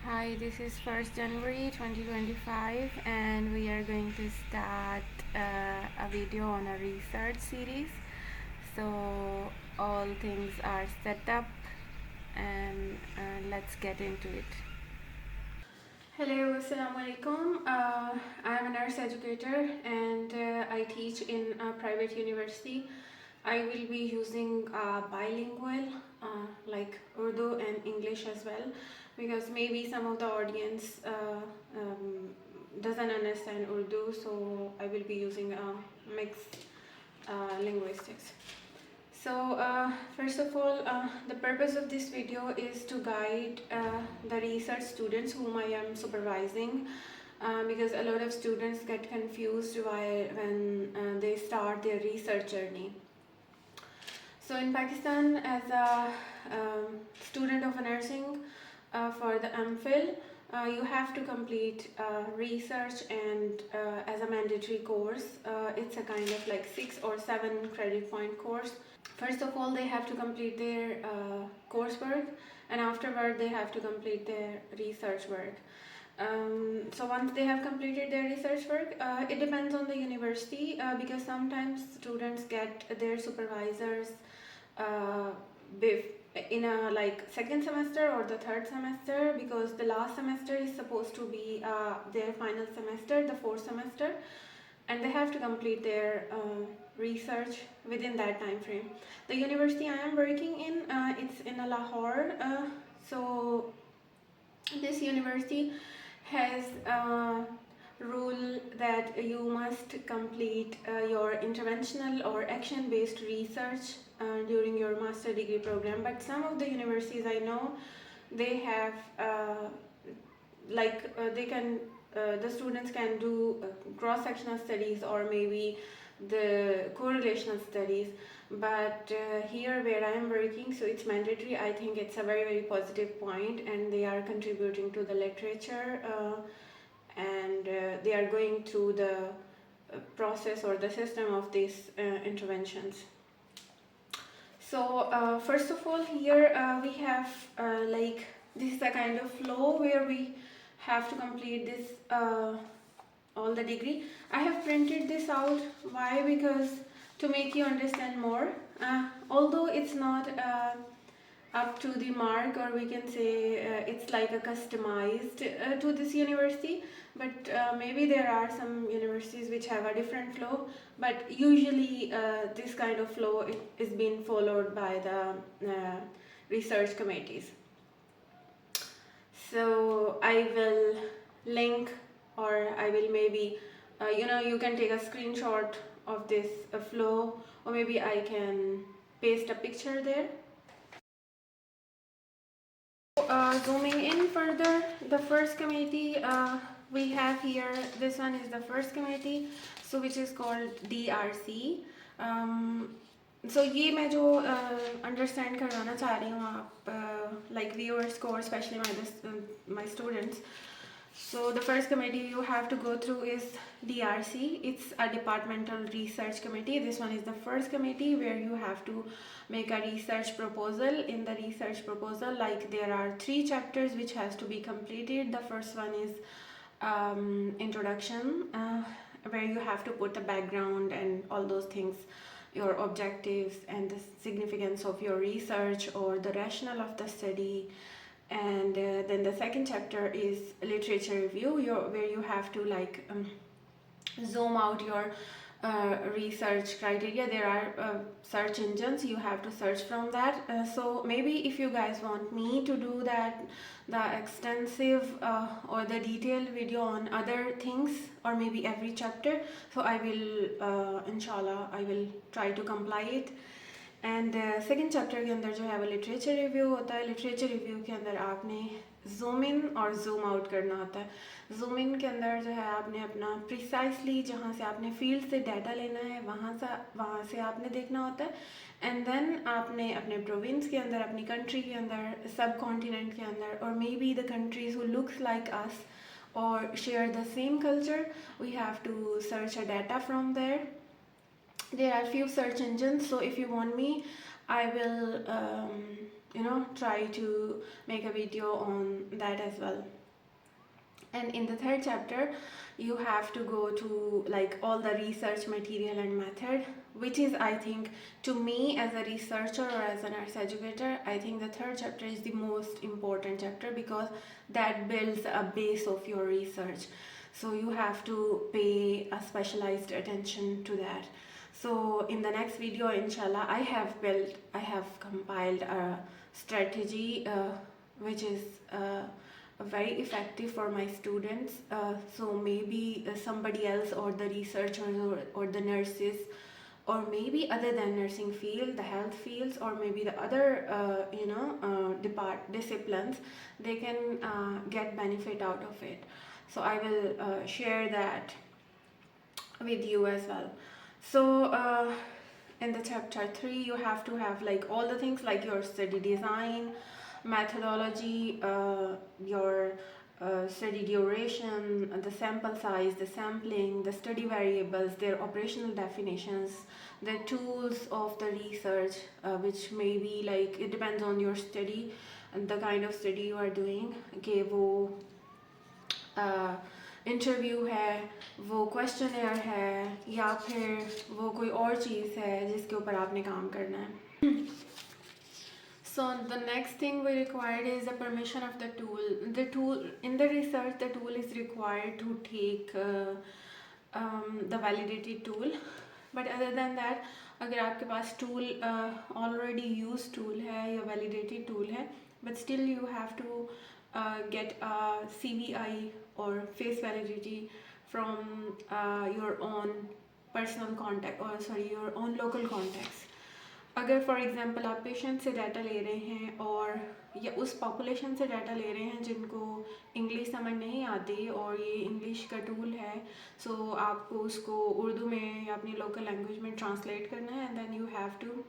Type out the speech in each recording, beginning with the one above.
Hi, this is 1st January 2025 and we are going to start a video on a research series. So all things are set up and let's get into it. Hello, Assalamu alaikum. I am a nurse educator and I teach in a private university. I will be using bilingual like Urdu and English as well, because maybe some of the audience doesn't understand Urdu, so I will be using mixed linguistics. So first of all, the purpose of this video is to guide the research students whom I am supervising, because a lot of students get confused when they start their research journey. So in Pakistan, as a student of nursing for the MPhil, you have to complete research and as a mandatory course. It's a kind of like 6 or 7 credit point course. First of all, they have to complete their coursework, and afterward they have to complete their research work. So once they have completed their research work, it depends on the university, because sometimes students get their supervisors uh, in a like second semester or the third semester, because the last semester is supposed to be their final semester, the fourth semester, and they have to complete their research within that time frame. The university I am working in, it's in Lahore. So this university has a rule that you must complete your interventional or action based research during your master degree program. But some of the universities I know, they have they can the students can do cross sectional studies or maybe the correlational studies, but here where I am working, so it's mandatory. I think it's a very positive point, and they are contributing to the literature, and they are going through the process or the system of these interventions. So first of all, here we have like this is a kind of flow where we have to complete this all the degree. I have printed this out. Why? Because to make you understand more. Although it's not up to the mark, or we can say it's like a customized to this university, but maybe there are some universities which have a different flow, but usually this kind of flow is being followed by the research committees. So I will link, or I will maybe you can take a screenshot of this flow, or maybe I can paste a picture there. Zooming in further, the first committee we have here, this one is the first committee, so which is called DRC. So ये मैं जो understand करवाना चाह रही हूँ आप like viewers को, especially my students. So the first committee you have to go through is DRC. It's a departmental research committee. This one is the first committee where you have to make a research proposal. In the research proposal, like there are 3 chapters which has to be completed. The first one is introduction, where you have to put a background and all those things, your objectives and the significance of your research or the rationale of the study. And then the second chapter is literature review, where you have to like zoom out your research criteria. There are search engines, you have to search from that. So maybe if you guys want me to do that, the extensive or the detailed video on other things, or maybe every chapter, so I will inshallah I will try to comply it. And second chapter के अंदर जो है वो literature review होता है. Literature review के अंदर आपने जूम इन और जूम आउट करना होता है. जूम इन के अंदर जो है आपने अपना प्रिसाइसली जहाँ से आपने फील्ड से डाटा लेना है वहाँ से आपने देखना होता है. एंड देन आपने अपने प्रोविंस के अंदर, अपनी कंट्री के अंदर, सब कॉन्टिनेंट के अंदर, और may be the countries who looks like us or share the same culture, we have to search a data from there. There are few search engines, so if you want me, I will try to make a video on that as well. And in the third chapter you have to go to like all the research material and method, which is, I think, to me as a researcher or as a nurse educator, I think the third chapter is the most important chapter because that builds a base of your research. So you have to pay a specialized attention to that. So in the next video, inshallah, I have compiled a strategy which is very effective for my students. So maybe somebody else or the researchers or the nurses, or maybe other than nursing field, the health fields, or maybe the other disciplines, they can get benefit out of it. So I will share that with you as well. So in the chapter 3 you have to have like all the things like your study design, methodology, your study duration, the sample size, the sampling, the study variables, their operational definitions, the tools of the research, which may be like, it depends on your study and the kind of study you are doing, कि वो interview है, वो questionnaire है, या फिर वो कोई और चीज़ है जिसके ऊपर आपने काम करना है. So the next thing we required is the permission of the tool. The tool in the research, the tool is required to take the validity tool. But other than that, अगर आपके पास tool already used tool है या validity tool है, but still you have to get a CVI or face validity from your own personal contact, or sorry, your own local contacts. अगर for example आप patient से data ले रहे हैं और या उस पॉपुलेशन से डाटा ले रहे हैं जिनको इंग्लिश समझ नहीं आती और ये इंग्लिश का टूल है, सो आपको उसको उर्दू में या अपनी लोकल लैंग्वेज में ट्रांसलेट करना है, and then you have to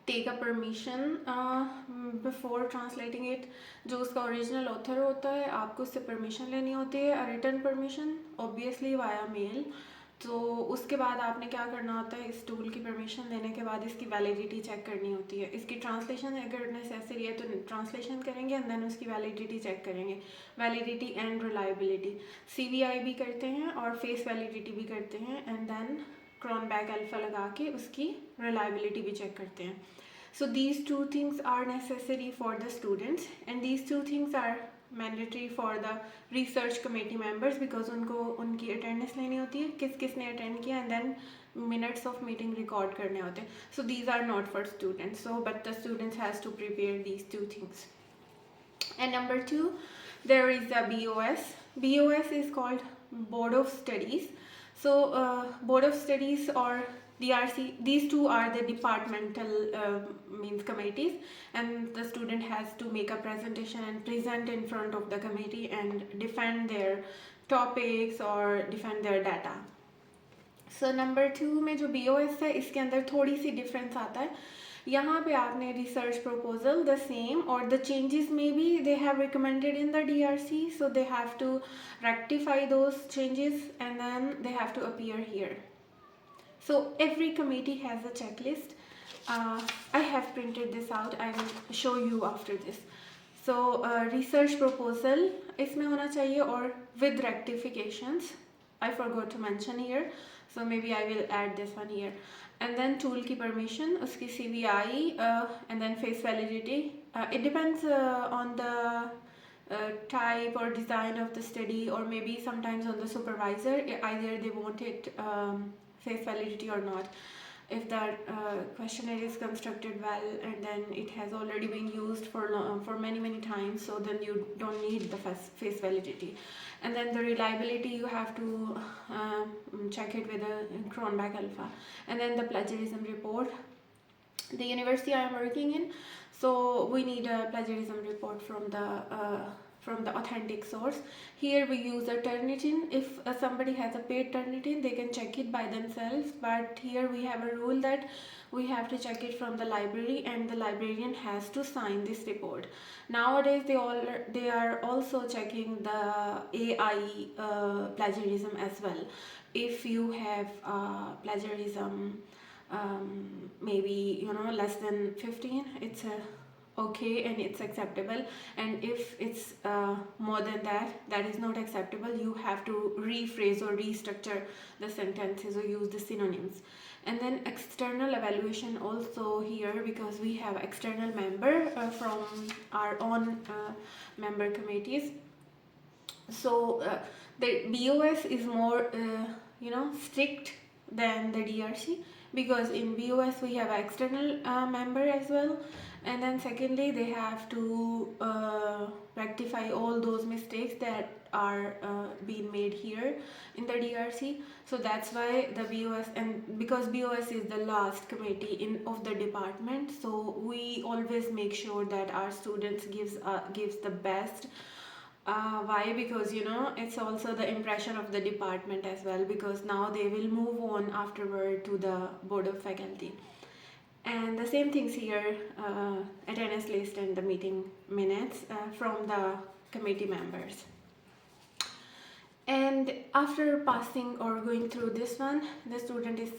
take a permission before translating it. जो उसका ओरिजिनल ऑथर होता है आपको उससे परमिशन लेनी होती है, a written permission, obviously via mail. तो उसके बाद आपने क्या करना होता है, इस टूल की परमिशन लेने के बाद इसकी वैलिडिटी चेक करनी होती है. इसकी ट्रांसलेशन अगर नेसेसरी है तो ट्रांसलेशन करेंगे एंड देन उसकी वैलिडिटी चेक करेंगे. वैलिडिटी एंड रिलायबिलिटी CVI भी करते हैं और फेस वैलिडिटी भी करते हैं, एंड देन क्रॉनबैक अल्फा लगा के उसकी रिलायबिलिटी भी चेक करते हैं. So these two things are necessary for the students, and these two things are mandatory for the research committee members because उनको उनकी attendance लेनी होती है, किस किसने attend किया, and then minutes of meeting record करने होते हैं. So these are not for students. So but the students has to prepare these two things. And number 2, there is the BOS. BOS is called Board of Studies. So Board of Studies or DRC, these two are the departmental means committees, and the student has to make a presentation and present in front of the committee and defend their topics or defend their data. So number 2 में जो BOS है इसके अंदर थोड़ी सी difference आता है. यहाँ पे आपने रिसर्च प्रपोजल द सेम और the changes may be they have recommended in the DRC, so they have to rectify those changes and then they have to appear here. So every committee has a checklist. I have printed this out. I will show you after this. So research proposal इसमें होना चाहिए और with rectifications. I forgot to mention here, so maybe I will add this one here. And then tool की permission, उसकी CVI, and then face validity. It depends on the type or design of the study, or maybe sometimes on the supervisor. Either they want it face validity or not. If the questionnaire is constructed well and then it has already been used for many times, so then you don't need the face validity. And then the reliability, you have to check it with a Cronbach alpha. And then the plagiarism report. The university I am working in, so we need a plagiarism report from the authentic source. Here we use a Turnitin. If somebody has a paid Turnitin, they can check it by themselves, but here we have a rule that we have to check it from the library, and the librarian has to sign this report. Nowadays they are also checking the AI plagiarism as well. If you have plagiarism maybe less than 15, it's okay and it's acceptable. And if it's more than that, that is not acceptable. You have to rephrase or restructure the sentences or use the synonyms. And then external evaluation also here, because we have external member from our own member committees. So the BOS is more strict than the DRC, because in BOS we have an external member as well, and then secondly they have to rectify all those mistakes that are being made here in the DRC. So that's why the BOS, and because BOS is the last committee of the department, so we always make sure that our students gives the best. Why? Because it's also the impression of the department as well, because now they will move on afterward to the board of faculty. And the same things here, attendance list and the meeting minutes from the committee members. And after passing or going through this one, the student is,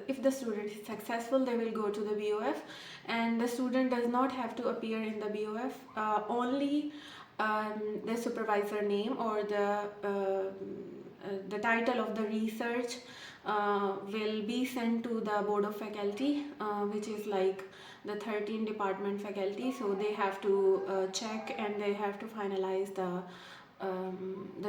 if the student is successful, they will go to the BOF, and the student does not have to appear in the BOF. Only the supervisor name or the title of the research will be sent to the board of faculty, which is like the 13 department faculty. So they have to check and they have to finalize the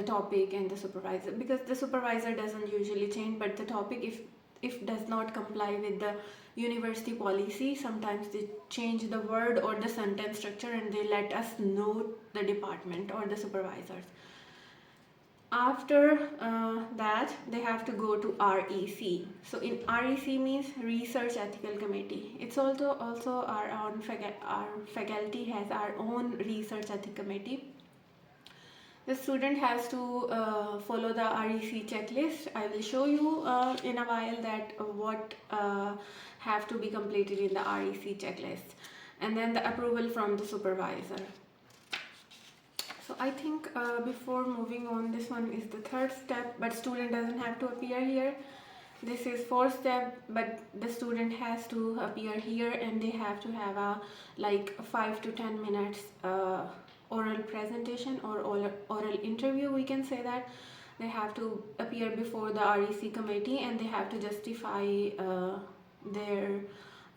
topic and the supervisor, because the supervisor doesn't usually change, but the topic, if does not comply with the university policy, sometimes they change the word or the sentence structure and they let us know, the department or the supervisors. After that they have to go to REC. So in REC means Research Ethical Committee. It's also our own our faculty has our own Research Ethical Committee. The student has to follow the REC checklist. I will show you in a while that what have to be completed in the REC checklist, and then the approval from the supervisor. So I think before moving on, this one is the third step, but student doesn't have to appear here. This is fourth step, but the student has to appear here, and they have to have a like 5 to 10 minutes oral presentation or oral interview, we can say that. They have to appear before the REC committee, and they have to justify their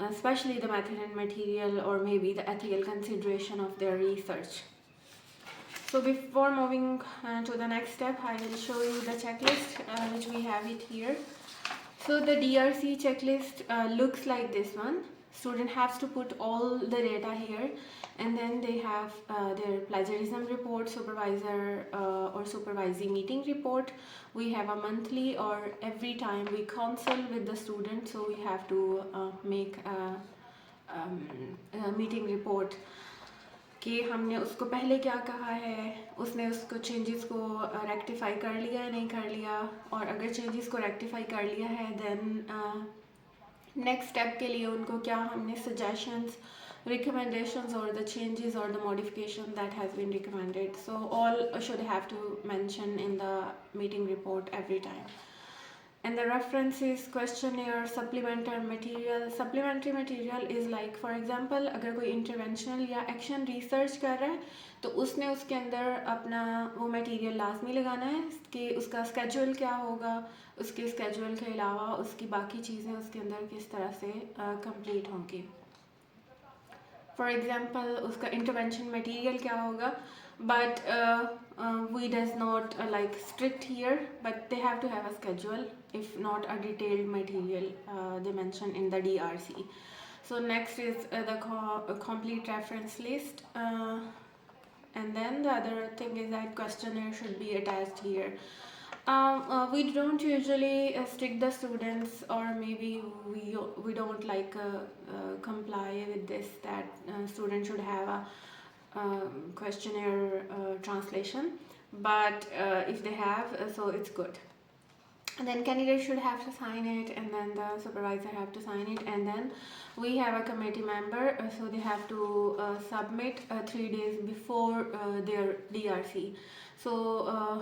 especially the method and material, or maybe the ethical consideration of their research. So before moving to the next step, I will show you the checklist which we have it here. So the DRC checklist looks like this one. Student has to put all the data here, and then they have their plagiarism report, supervisor or supervising meeting report. We have a monthly or every time we consult with the student, so we have to make a meeting report कि हमने उसको पहले क्या कहा है, उसने उसको changes को रेक्टिफाई कर लिया या नहीं कर लिया, और अगर चेंजेस को रेक्टिफाई कर लिया है देन नेक्स्ट स्टेप के लिए उनको क्या हमने suggestions, recommendations or the changes or the modification that has been recommended. So all should have to mention in the meeting report every time. And the references, questionnaire, supplementary material. Supplementary material is like, for example, अगर कोई interventional या action research कर रहा है तो उसने उसके अंदर अपना वो material लाजमी लगाना है कि उसका schedule क्या होगा, उसके schedule के अलावा उसकी बाकी चीज़ें उसके अंदर किस तरह से complete होंगी. For example, उसका intervention material क्या होगा, but we does not like strict here, but they have to have a schedule, if not a detailed material they mention in the DRC. So next is the complete reference list, and then the other thing is that questionnaire should be attached here. We don't usually stick the students, or maybe we don't like comply with this, that students should have a questionnaire translation, but if they have, so it's good. And then candidate should have to sign it, and then the supervisor have to sign it, and then we have a committee member, so they have to submit 3 days before their DRC. So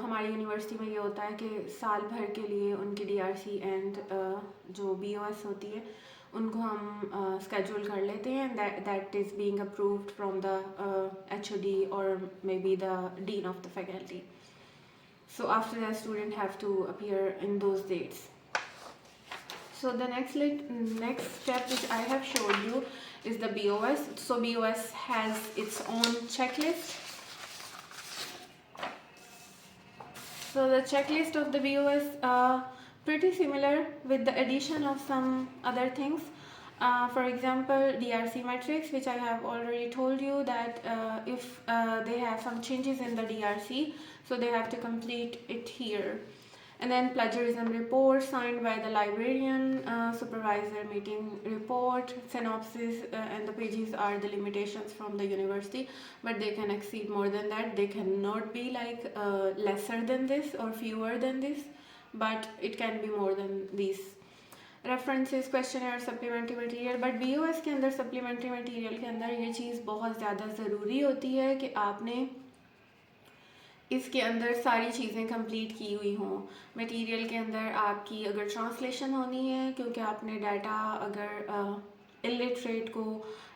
हमारी university में ये होता है कि साल भर के लिए उनकी DRC एंड जो BOS होती है उनको हम schedule कर लेते हैं, that is being approved from the HOD or maybe the dean of the faculty. So after that, student have to appear in those dates. So the next step which I have showed you is the BOS. So BOS has its own checklist. So the checklist of the BOS pretty similar with the addition of some other things. For example, DRC matrix, which I have already told you that if they have some changes in the DRC, so they have to complete it here. And then plagiarism report signed by the librarian, supervisor meeting report, synopsis, and the pages are the limitations from the university, but they can exceed more than that. They cannot be like lesser than this or fewer than this, but it can be more than these. References, questioner, supplementary material, but BOS के अंदर supplementary material के अंदर ये चीज़ बहुत ज़्यादा ज़रूरी होती है कि आपने इसके अंदर सारी चीज़ें कंप्लीट की हुई हों। मटेरियल के अंदर आपकी अगर ट्रांसलेशन होनी है, क्योंकि आपने डाटा अगर इलिटरेट को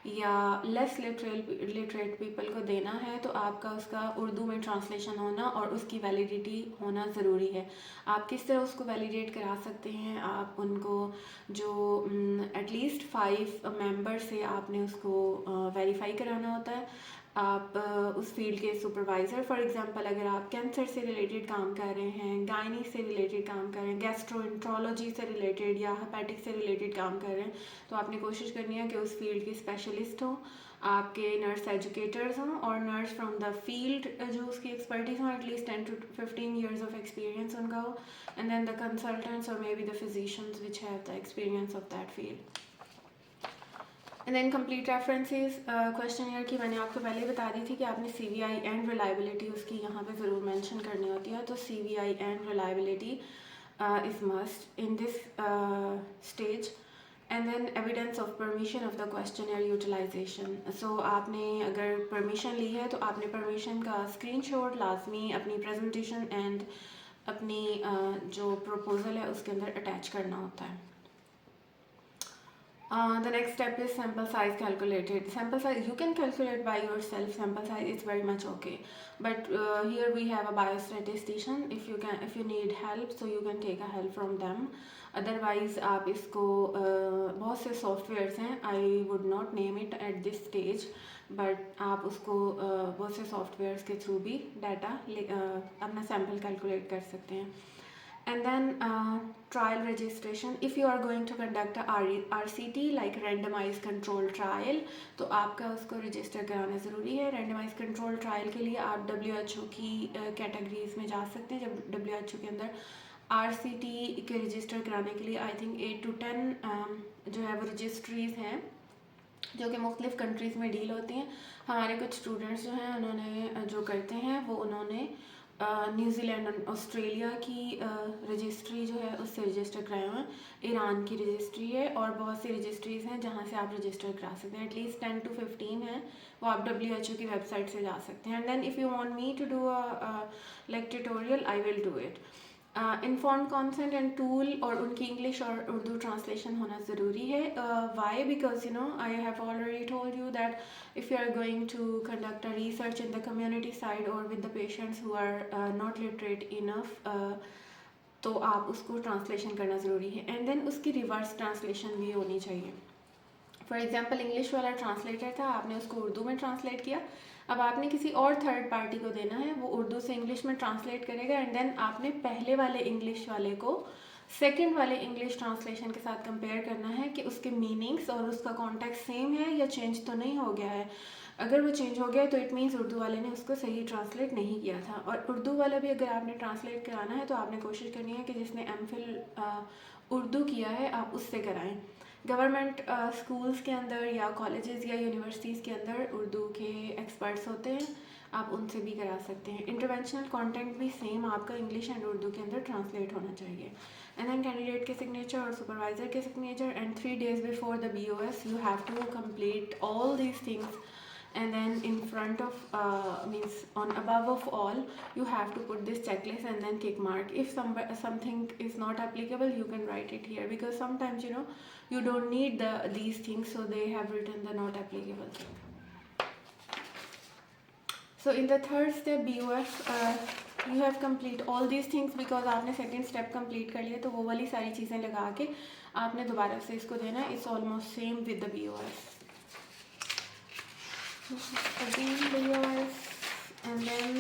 या लेस लिटरेट पीपल को देना है, तो आपका उसका उर्दू में ट्रांसलेशन होना और उसकी वैलिडिटी होना ज़रूरी है। आप किस तरह उसको वैलिडेट करा सकते हैं? आप उनको जो एटलीस्ट 5 मेंबर से आपने उसको वेरीफाई कराना होता है। आप उस फील्ड के सुपरवाइज़र, फॉर एग्जांपल अगर आप कैंसर से रिलेटेड काम कर रहे हैं, गायनी से रिलेटेड काम कर रहे हैं, गैस्ट्रोएंट्रोलॉजी से रिलेटेड या हेपेटिक से रिलेटेड काम कर रहे हैं, तो आपने कोशिश करनी है कि उस फील्ड के स्पेशलिस्ट हों, आपके नर्स एजुकेटर्स हों और नर्स फ्रॉम द फील्ड जो उसकी एक्सपर्टीज़ हों, at least 10 to 15 years of experience उनका हो, एंड देन द कंसल्टेंट्स और may be the physicians which have the experience of that field. And then complete references. Question की मैंने आपको पहले ही बता दी थी कि आपने CVI एंड रिलायबिलिटी उसकी यहाँ पे ज़रूर मेंशन करनी होती है। तो CVI and reliability is must in this stage. And then evidence of permission of the questioner utilization. So आपने अगर परमिशन ली है तो आपने परमिशन का स्क्रीनशॉट लाजमी अपनी प्रेजेंटेशन एंड अपनी जो प्रपोजल है उसके अंदर अटैच करना होता है। The next step is sample size calculated. Sample size you can calculate by yourself. Sample size is very much okay, but here we have a biostatistician. If you need help, so you can take a help from them. Otherwise आप इसको बहुत से softwares हैं, I would not name it at this stage, but आप उसको बहुत से softwares के थ्रू भी डाटा अपना सैम्पल कैलकुलेट कर सकते हैं। And then trial registration. If you are going to conduct a RCT like randomized control trial, तो आपका उसको रजिस्टर कराना ज़रूरी है। randomized control trial के लिए आप WHO की कैटेगरीज में जा सकते हैं। जब WHO के अंदर RCT के रजिस्टर कराने के लिए आई थिंक 8 to 10 जो है वो रजिस्ट्रीज़ हैं जो कि मुख्तलिफ़ कंट्रीज़ में डील होती हैं। हमारे कुछ स्टूडेंट्स जो हैं उन्होंने जो करते हैं वो उन्होंने न्यूजीलैंड और ऑस्ट्रेलिया की रजिस्ट्री जो है उससे रजिस्टर कराए हुए हैं। ईरान की रजिस्ट्री है और बहुत सी रजिस्ट्रीज़ हैं जहाँ से आप रजिस्टर करा सकते हैं। एटलीस्ट 10 to 15 हैं, वो आप WHO की वेबसाइट से जा सकते हैं। And then if you want me to do like tutorial, I will do it. Inform consent and tool और उनकी इंग्लिश और उर्दू ट्रांसलेशन होना ज़रूरी है। Why? Because you know I have already told you that if you are going to conduct a research in the community side or with the patients who are not literate enough, तो आप उसको translation करना ज़रूरी है। And then उसकी reverse translation भी होनी चाहिए। फॉर एग्जांपल इंग्लिश वाला ट्रांसलेटर था, आपने उसको उर्दू में ट्रांसलेट किया, अब आपने किसी और थर्ड पार्टी को देना है, वो उर्दू से इंग्लिश में ट्रांसलेट करेगा। एंड देन आपने पहले वाले इंग्लिश वाले को सेकंड वाले इंग्लिश ट्रांसलेशन के साथ कंपेयर करना है कि उसके मीनिंग्स और उसका कॉन्टेक्स्ट सेम है या चेंज तो नहीं हो गया है। अगर वो चेंज हो गया तो इट मीन्स उर्दू वाले ने उसको सही ट्रांसलेट नहीं किया था। और उर्दू वाला भी अगर आपने ट्रांसलेट कराना है तो आपने कोशिश करनी है कि जिसने MPhil उर्दू किया है आप उससे कराएं। गवर्नमेंट स्कूल्स के अंदर या कॉलेजेस या यूनिवर्सिटीज़ के अंदर उर्दू के एक्सपर्ट्स होते हैं, आप उनसे भी करा सकते हैं। इंटरवेंशनल कंटेंट भी सेम आपका इंग्लिश एंड उर्दू के अंदर ट्रांसलेट होना चाहिए। एंड देन कैंडिडेट के सिग्नेचर और सुपरवाइज़र के signature, and 3 days before the BOS you have to complete all these things and then in front of means on above of all you have to put this checklist and then tick mark. If something is not applicable, you can write it here, because sometimes you don't need these things, so they have written the not applicable. So in the third step BOF, you have complete all these things, because आपने second step complete कर लिया, तो वो वाली सारी चीज़ें लगा के आपने दोबारा से इसको देना. It's almost same with the BOF. Again BOF, and then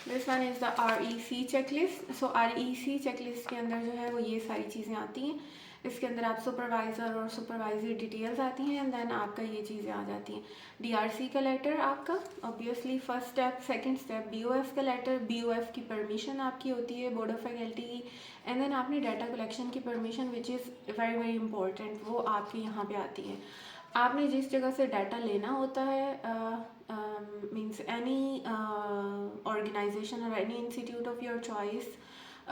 this one is the REC checklist. So REC checklist के अंदर जो है वो ये सारी चीज़ें आती हैं. इसके अंदर आप सुपरवाइज़र और सुपरवाइजरी डिटेल्स आती हैं, एंड देन आपका ये चीज़ें आ जाती हैं. DRC का लेटर आपका obviously first step. Second step BOF का लेटर. BOF की परमिशन आपकी होती है बोर्ड ऑफ फैकल्टी की, एंड देन आपने डाटा कलेक्शन की permission which is very very important, वो आपके यहाँ पे आती है. आपने जिस जगह से डाटा लेना होता है, मीन्स एनी ऑर्गेनाइजेशन और any institute of your choice,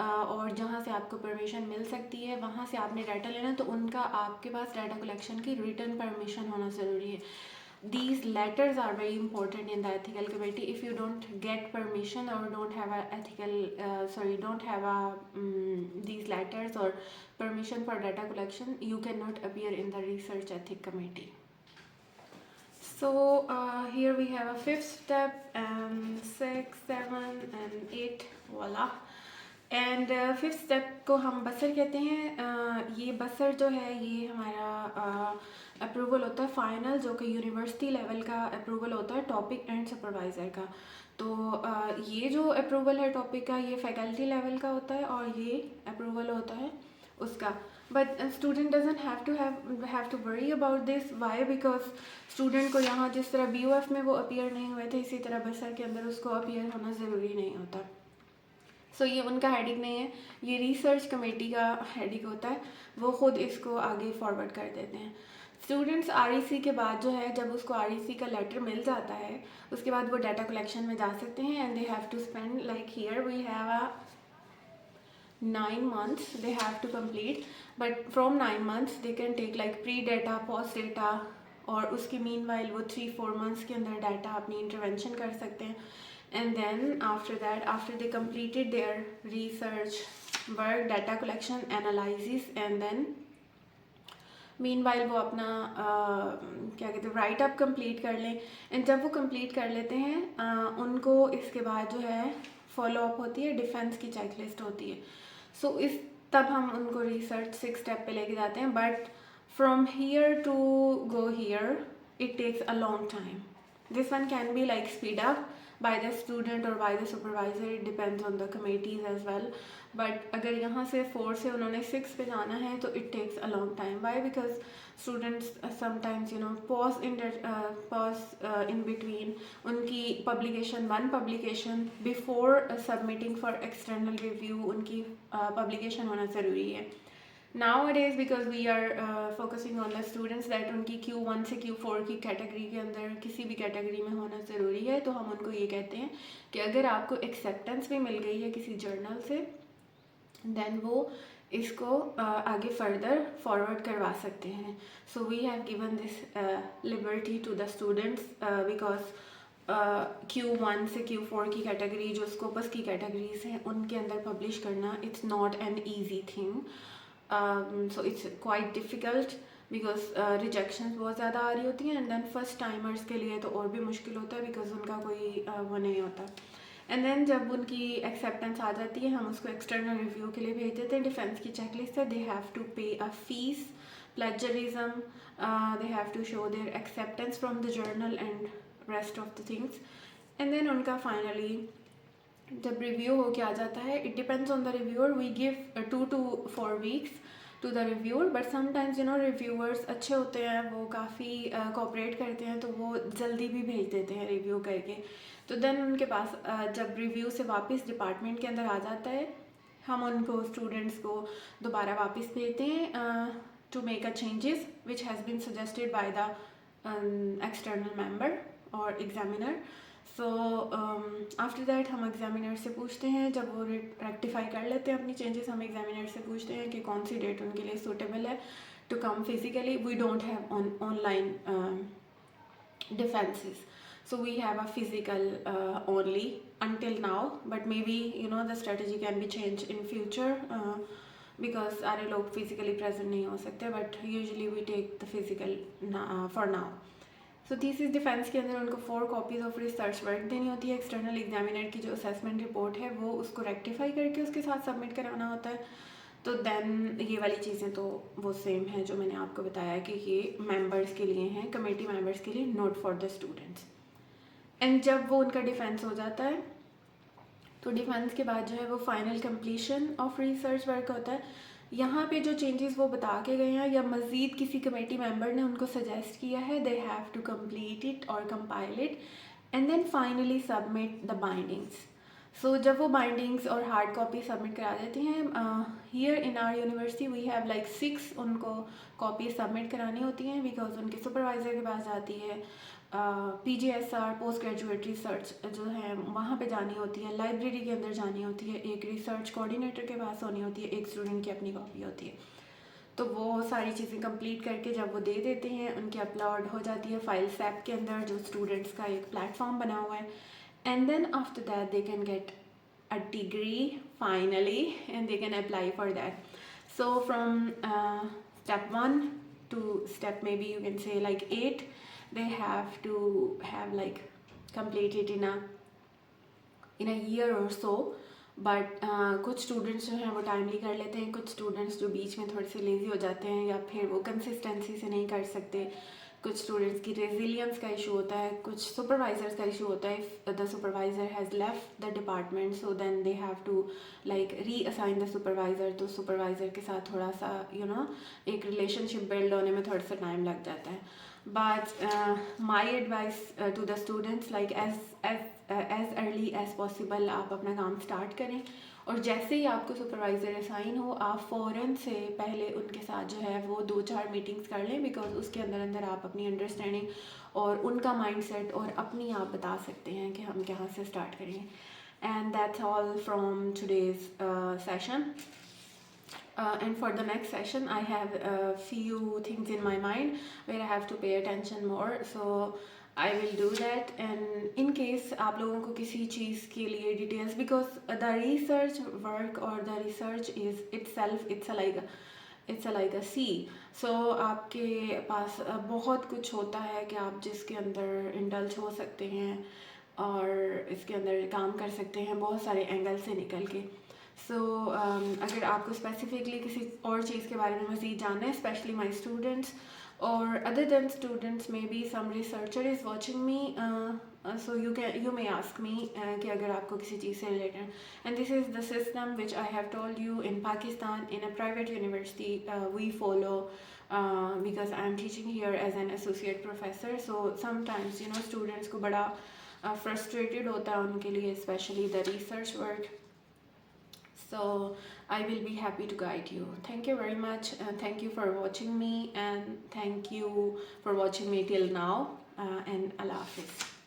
और जहाँ से आपको परमिशन मिल सकती है वहाँ से आपने डाटा लेना, तो उनका आपके पास डाटा कलेक्शन की रिटर्न परमिशन होना ज़रूरी है. These letters are very important in the ethical committee. If you don't get permission or don't have a these letters or permission for data collection, you cannot appear in the research ethic committee. So here we have a fifth step, and 6, 7 and 8. Voila. And fifth step को हम बसर कहते हैं. ये बसर जो है ये हमारा अप्रूवल होता है फाइनल, जो कि यूनिवर्सिटी लेवल का अप्रूवल होता है टॉपिक एंड सुपरवाइज़र का. तो ये जो अप्रूवल है टॉपिक का, ये फैकल्टी लेवल का होता है, और ये अप्रूवल होता है उसका. But student doesn't have to worry about this. Why? Because student को यहाँ जिस तरह BOF में वो अपीयर नहीं हुए थे, इसी तरह बसर के अंदर उसको अपीयर होना ज़रूरी नहीं होता. सो ये उनका हेडिक नहीं है, ये रिसर्च कमेटी का हेडिक होता है, वो ख़ुद इसको आगे फॉरवर्ड कर देते हैं. स्टूडेंट्स REC के बाद जो है, जब उसको REC का लेटर मिल जाता है, उसके बाद वो डाटा कलेक्शन में जा सकते हैं, and they have to spend like here we have a 9 months they have to complete, but from 9 months they can take like pre data, post data, और उसके मीन वाइल वो 3-4 months के अंदर data अपनी इंटरवेंशन कर सकते हैं. And then after that, after they completed their research work, data collection, analysis, and then meanwhile वो अपना क्या कहते हैं राइट अप कंप्लीट कर लें. एंड जब वो कंप्लीट कर लेते हैं उनको इसके बाद जो है फॉलो अप होती है, डिफेंस की चेकलिस्ट होती है. सो इस तब हम उनको रिसर्च 6 स्टेप पे लेके जाते हैं. But from here to go here it takes a long time. This one can be like speed up by the student or by the supervisor, it depends on the committees as well. But अगर यहाँ से 4 से उन्होंने 6 पे जाना है तो it takes a long time. Why? Because students sometimes pause in between उनकी one publication before submitting for external review, उनकी publication होना ज़रूरी है. Nowadays, because we are focusing on the students that उनकी Q1 से Q4 की category के अंदर किसी भी कैटेगरी में होना ज़रूरी है, तो हम उनको ये कहते हैं कि अगर आपको एक्सेप्टेंस भी मिल गई है किसी जर्नल से, देन वो इसको आगे फर्दर फॉरवर्ड करवा सकते हैं. So we have given this liberty to the students, because Q1 से Q4 की कैटेगरी जो स्कोपस की कैटेगरीज हैं उनके अंदर पब्लिश करना it's not an easy thing. So it's quite difficult because rejections बहुत ज़्यादा आ रही होती हैं, एंड देन फर्स्ट टाइमर्स के लिए तो और भी मुश्किल होता है बिकॉज उनका कोई वो नहीं होता. एंड देन जब उनकी एक्सेप्टेंस आ जाती है हम उसको एक्सटर्नल रिव्यू के लिए भेज देते हैं. डिफेंस की चेकलिस्ट है, they have to pay a fees, plagiarism, they have to show their acceptance from the journal and rest of the things. And then उनका फाइनली जब रिव्यू हो के आ जाता है, it depends on the reviewer. We give 2 to 4 weeks to the reviewer, but sometimes reviewers अच्छे होते हैं, वो काफ़ी कोऑपरेट करते हैं, तो वो जल्दी भी भेज देते हैं रिव्यू करके. तो देन उनके पास जब रिव्यू से वापस डिपार्टमेंट के अंदर आ जाता है, हम उनको स्टूडेंट्स को दोबारा वापस भेजते हैं to make a changes which has been suggested by the external member और एग्जामिनर. सो आफ्टर दैट हम एग्जामिनर से पूछते हैं, जब वो रेक्टिफाई कर लेते हैं अपनी चेंजेस, हम एग्जामिनर से पूछते हैं कि कौन सी डेट उनके लिए सूटेबल है to come physically. We don't have online defenses, so we have a physical only until now, but maybe the strategy can be changed in future because सारे लोग physically present नहीं हो सकते, but usually we take the physical for now. So thesis defence के अंदर उनको 4 copies of research work देनी होती है। एक्सटर्नल एग्जामिनर की जो असेसमेंट रिपोर्ट है वो उसको रेक्टिफाई करके उसके साथ सबमिट कराना होता है। तो देन ये वाली चीज़ें तो वो सेम है जो मैंने आपको बताया कि ये मेंबर्स के लिए हैं, कमेटी मेंबर्स के लिए, note for the students. And जब वो उनका डिफेंस हो जाता है तो डिफेंस के बाद जो है वो final completion of research work होता है। यहाँ पे जो चेंजेस वो बता के गए हैं या मज़ीद किसी कमेटी मेंबर ने उनको सजेस्ट किया है, they have to complete it और compile it and then finally submit the bindings. So जब वो बाइंडिंग्स और हार्ड कॉपी सबमिट करा देते हैं, here in our university we have like 6 उनको कॉपी सबमिट करानी होती हैं बिकॉज उनके सुपरवाइज़र के पास जाती है, PGSR पोस्ट ग्रेजुएट रिसर्च जो है वहाँ पे जानी होती है, लाइब्रेरी के अंदर जानी होती है, एक रिसर्च कोऑर्डिनेटर के पास होनी होती है, एक स्टूडेंट की अपनी कॉपी होती है। तो वो सारी चीज़ें कंप्लीट करके जब वो दे देते हैं उनकी अपलोड हो जाती है फाइल सैप के अंदर जो स्टूडेंट्स का एक प्लेटफॉर्म बना हुआ है। And then after that they can get a degree finally and they can apply for that. So from step 1 to step maybe you can say like 8, they have to have like complete it in a year or so. But कुछ students जो हैं वो timely कर लेते हैं, कुछ students जो बीच में थोड़े से लेज़ी हो जाते हैं या फिर वो कंसिस्टेंसी से नहीं कर सकते, कुछ स्टूडेंट्स की रेजिलियंस का इशू होता है, कुछ सुपरवाइजर्स का इशू होता है। If the supervisor has left the department so then they have to like reassign the supervisor. तो सुपरवाइज़र के साथ थोड़ा सा एक रिलेशनशिप बिल्ड होने में थोड़ा सा टाइम लग जाता है। But my advice to the students like as early as possible आप अपना काम स्टार्ट करें और जैसे ही आपको सुपरवाइज़र असाइन हो आप फ़ौरन से पहले उनके साथ जो है वो 2-4 मीटिंग्स कर लें बिकॉज उसके अंदर अंदर आप अपनी अंडरस्टैंडिंग और उनका माइंडसेट और अपनी आप बता सकते हैं कि हम कहाँ से स्टार्ट करेंगे। And that's all from today's session. And for the next session I have a few things in my mind where I have to pay attention more, so I will do that. And in case आप लोगों को किसी चीज़ के लिए details because the research work or the research is itself it's a like a sea, so आपके पास बहुत कुछ होता है कि आप जिसके अंदर इंडल्ज हो सकते हैं और इसके अंदर काम कर सकते हैं बहुत सारे एंगल से निकल के। सो अगर आपको स्पेसिफिकली किसी और चीज़ के बारे में मज़ीद जानना है, स्पेशली माई स्टूडेंट्स और other than students may be some researcher is watching me, so you may ask me कि अगर आपको किसी चीज़ से related. And this is the system which I have told you in Pakistan in a private university we follow because I am teaching here as an associate professor, so sometimes students को बड़ा frustrated होता है उनके लिए, especially the research work. So I will be happy to guide you. Thank you very much. Thank you for watching me and thank you for watching me till now. And Allah Hafiz.